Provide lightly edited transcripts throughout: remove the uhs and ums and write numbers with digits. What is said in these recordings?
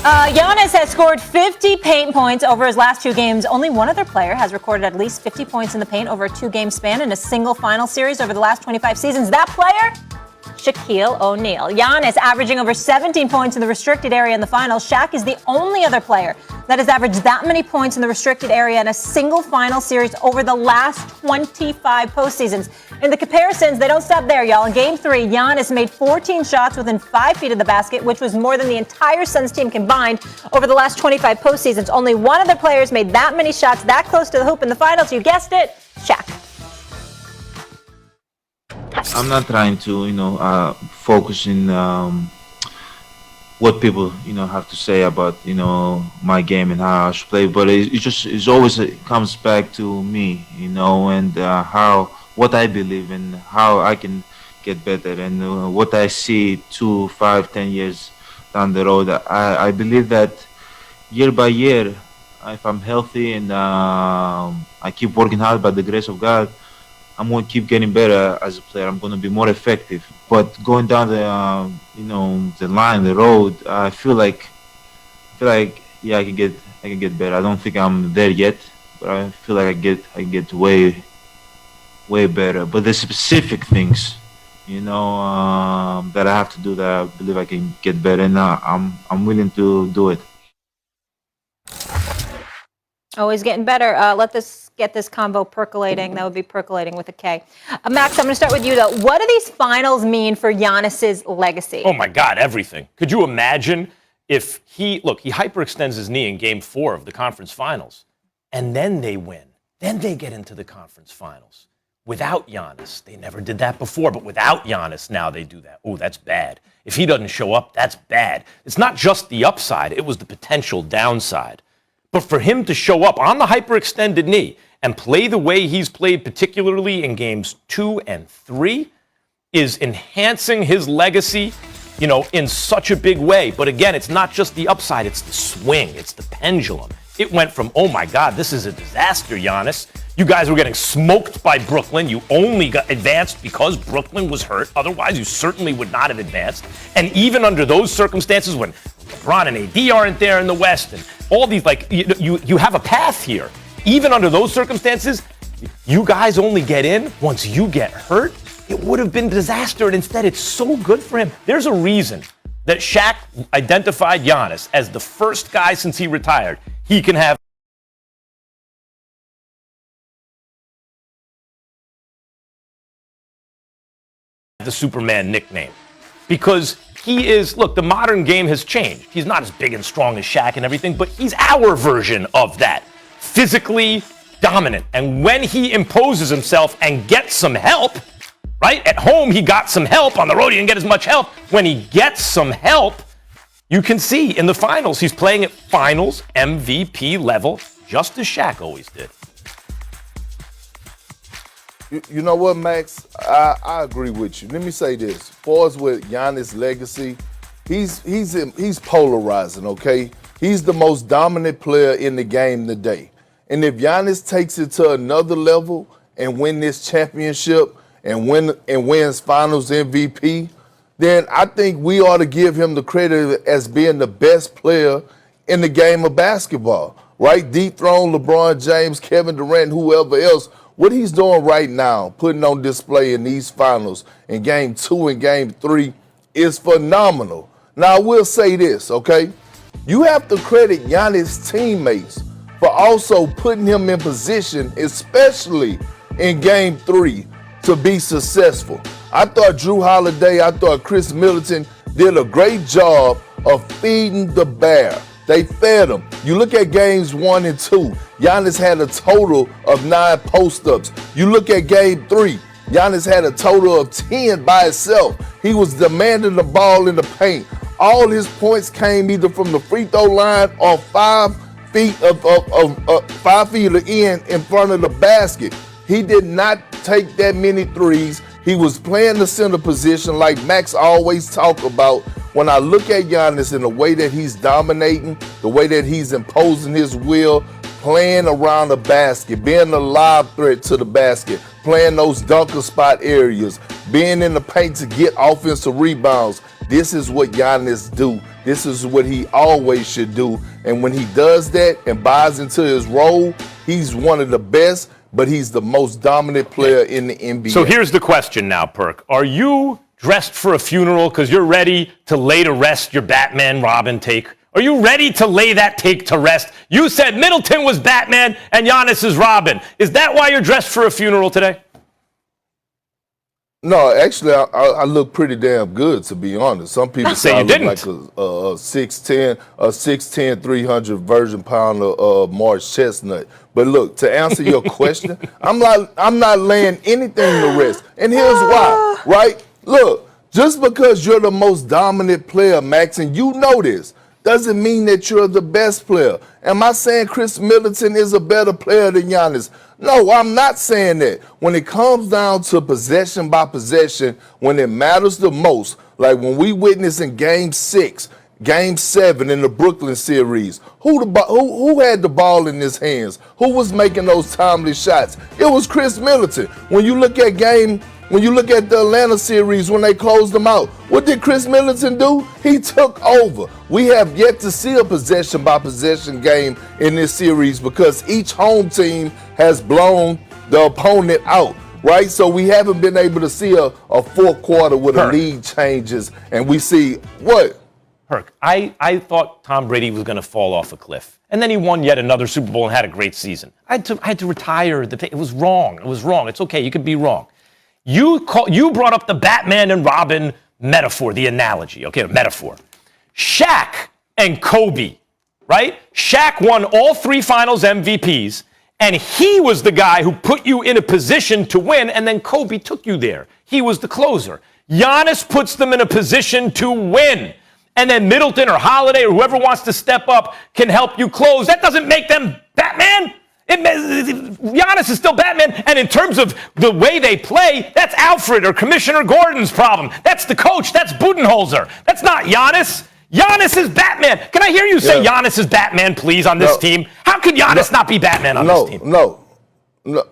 Giannis has scored 50 paint points over his last 2 games. Only one other player has recorded at least 50 points in the paint over a 2-game span in a single final series over the last 25 seasons. That player? Shaquille O'Neal. Giannis averaging over 17 points in the restricted area in the finals. Shaq is the only other player that has averaged that many points in the restricted area in a single final series over the last 25 postseasons. In the comparisons, they don't stop there, y'all. In Game 3, Giannis made 14 shots within 5 feet of the basket, which was more than the entire Suns team combined over the last 25 postseasons. Only one other player has made that many shots that close to the hoop in the finals. You guessed it, Shaq. I'm not trying to, focus in what people, have to say about, my game and how I should play. But it always comes back to me, and what I believe and how I can get better and what I see 2, 5, 10 years down the road. I believe that year by year, if I'm healthy and I keep working hard by the grace of God, I'm going to keep getting better as a player. I'm going to be more effective. But going down the line, the road, I feel like yeah, I can get better. I don't think I'm there yet, but I feel like I get way better. But the specific things, that I have to do, that I believe I can get better, and I'm willing to do it. Always getting better. Let's get this convo percolating. That would be percolating with a K. Max, I'm going to start with you, though. What do these finals mean for Giannis's legacy? Oh, my God, everything. Could you imagine if he hyperextends his knee in Game 4 of the conference finals, and then they win. Then they get into the conference finals. Without Giannis, they never did that before, but without Giannis, now they do that. Oh, that's bad. If he doesn't show up, that's bad. It's not just the upside. It was the potential downside. But for him to show up on the hyperextended knee and play the way he's played, particularly in games 2 and 3, is enhancing his legacy, in such a big way. But again, it's not just the upside, it's the swing, it's the pendulum. It went from, oh my God, this is a disaster, Giannis. You guys were getting smoked by Brooklyn. You only got advanced because Brooklyn was hurt. Otherwise, you certainly would not have advanced. And even under those circumstances, when LeBron and AD aren't there in the West, and all these, you have a path here. Even under those circumstances, you guys only get in once you get hurt. It would have been disaster, and instead, it's so good for him. There's a reason that Shaq identified Giannis as the first guy since he retired he can have the Superman nickname. Because he is, look, the modern game has changed. He's not as big and strong as Shaq and everything, but he's our version of that. Physically dominant. And when he imposes himself and gets some help, right? At home, he got some help. On the road, he didn't get as much help. When he gets some help, you can see in the finals, he's playing at finals MVP level, just as Shaq always did. You know what, Max? I agree with you. Let me say this. As far as with Giannis' legacy, he's polarizing, okay? He's the most dominant player in the game today. And if Giannis takes it to another level and win this championship and wins finals MVP, then I think we ought to give him the credit as being the best player in the game of basketball, right? Dethrone LeBron James, Kevin Durant, whoever else. What he's doing right now, putting on display in these finals in Game 2 and Game 3 is phenomenal. Now, I will say this, okay? You have to credit Giannis' teammates for also putting him in position, especially in Game 3, to be successful. I thought Drew Holiday, I thought Chris Middleton did a great job of feeding the bear. They fed him. You look at games 1 and 2, Giannis had a total of 9 post-ups. You look at game 3, Giannis had a total of 10 by itself. He was demanding the ball in the paint. All his points came either from the free throw line or 5 feet of 5 feet of the end in front of the basket. He did not take that many threes. He was playing the center position like Max always talk about. When I look at Giannis in the way that he's dominating, the way that he's imposing his will, playing around the basket, being a lob threat to the basket, playing those dunker spot areas, being in the paint to get offensive rebounds. This is what Giannis do. This is what he always should do. And when he does that and buys into his role, he's one of the best, but he's the most dominant player in the NBA. So here's the question now, Perk. Are you dressed for a funeral because you're ready to lay to rest your Batman Robin take? Are you ready to lay that take to rest? You said Middleton was Batman and Giannis is Robin. Is that why you're dressed for a funeral today? No, actually, I look pretty damn good, to be honest. Some people say I look like a 6'10", 300 version pound of March Chestnut. But look, to answer your question, I'm not laying anything to rest. And here's why, right? Look, just because you're the most dominant player, Max, and you know this, doesn't mean that you're the best player. Am I saying Chris Middleton is a better player than Giannis? No, I'm not saying that. When it comes down to possession by possession, when it matters the most, like when we witnessed in Game 6, Game 7 in the Brooklyn series, who had the ball in his hands? Who was making those timely shots? It was Chris Middleton. When you look at the Atlanta series, when they closed them out, what did Chris Middleton do? He took over. We have yet to see a possession-by-possession game in this series because each home team has blown the opponent out, right? So we haven't been able to see a fourth quarter where the lead changes and we see what? Perk, I thought Tom Brady was going to fall off a cliff. And then he won yet another Super Bowl and had a great season. I had to retire. It was wrong. It was wrong. It's okay. You could be wrong. You brought up the Batman and Robin metaphor, the analogy, okay, metaphor. Shaq and Kobe, right? Shaq won all 3 finals MVPs, and he was the guy who put you in a position to win, and then Kobe took you there. He was the closer. Giannis puts them in a position to win, and then Middleton or Holiday or whoever wants to step up can help you close. That doesn't make them Batman. Giannis is still Batman, and in terms of the way they play, that's Alfred or Commissioner Gordon's problem. That's the coach. That's Budenholzer. That's not Giannis. Giannis is Batman. Can I hear you say Giannis is Batman, please, on this team? How could Giannis not be Batman on this team? No,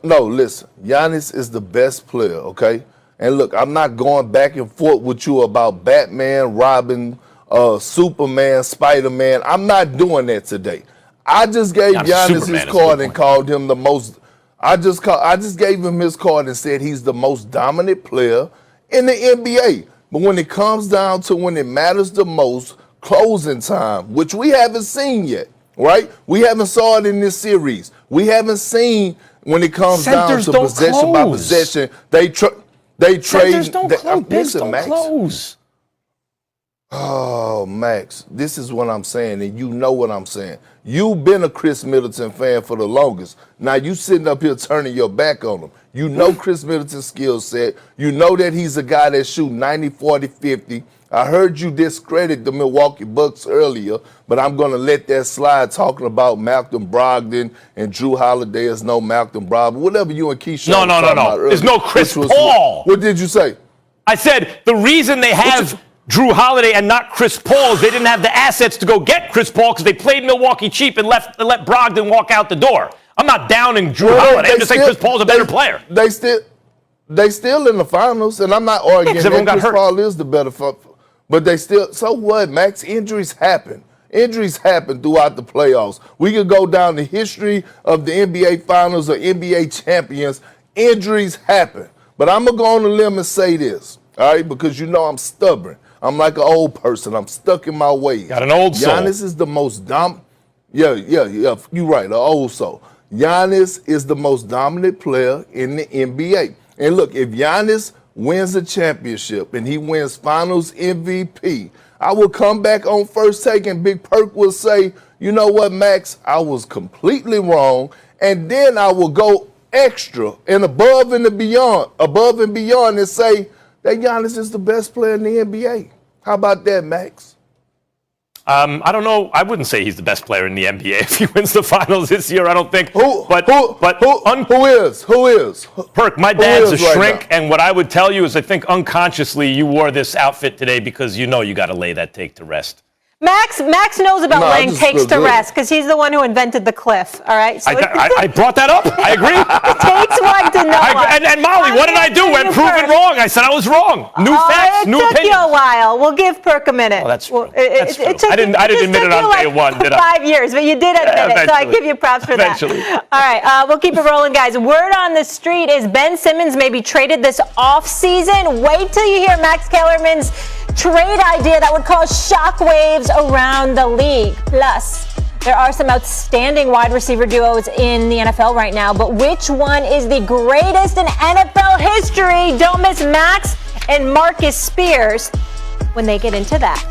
listen. Giannis is the best player, okay? And look, I'm not going back and forth with you about Batman, Robin, Superman, Spider-Man. I'm not doing that today. I just gave Giannis his card and called him the most. I just gave him his card and said he's the most dominant player in the NBA. But when it comes down to when it matters the most, closing time, which we haven't seen yet, right? We haven't saw it in this series. We haven't seen when it comes down to possession by possession. They trade. Centers don't close. Bigs don't close. Oh, Max, this is what I'm saying, and you know what I'm saying. You've been a Chris Middleton fan for the longest. Now you sitting up here turning your back on him. You know Chris Middleton's skill set. You know that he's a guy that shoots 90, 40, 50. I heard you discredit the Milwaukee Bucks earlier, but I'm going to let that slide talking about Malcolm Brogdon and Drew Holiday is no Malcolm Brogdon. Whatever you and Keisha No. There's no Chris Paul. What did you say? I said the reason they have Drew Holiday and not Chris Paul is they didn't have the assets to go get Chris Paul because they played Milwaukee cheap and let Brogdon walk out the door. I'm not downing Drew Holiday. I'm just saying Chris Paul's a better player. They still in the finals, and I'm not arguing that Chris Paul is the better. But they still. So what, Max? Injuries happen. Injuries happen throughout the playoffs. We could go down the history of the NBA Finals or NBA champions. Injuries happen. But I'm going to go on a limb and say this, all right, because you know I'm stubborn. I'm like an old person. I'm stuck in my ways. Got an old soul. Giannis is the most dominant. Yeah. You're right, an old soul. Giannis is the most dominant player in the NBA. And look, if Giannis wins a championship and he wins Finals MVP, I will come back on First Take and Big Perk will say, you know what, Max, I was completely wrong. And then I will go extra and above and beyond and say that Giannis is the best player in the NBA. How about that, Max? I don't know. I wouldn't say he's the best player in the NBA if he wins the finals this year. I don't think. Who is? Perk, my dad's a shrink, and what I would tell you is I think unconsciously you wore this outfit today because you know you got to lay that take to rest. Max knows about No, I laying just takes feel to good. rest because he's the one who invented the cliff. All right. So I brought that up. I agree. it takes one to know one. And Molly, what did I do when proven wrong? I said I was wrong. New facts, new It took opinions. you a while. We'll give Perk a minute. Oh, that's true. Well, That's true. took I didn't just admit it took on you day one, did I? 5 years, but you did admit it, so I Eventually. give you props for Eventually. that. All right, we'll keep it rolling, guys. Word on the street is Ben Simmons may be traded this offseason. Wait till you hear Max Kellerman's trade idea that would cause shockwaves around the league. Plus, there are some outstanding wide receiver duos in the NFL right now, but which one is the greatest in NFL history? Don't miss Max and Marcus Spears when they get into that.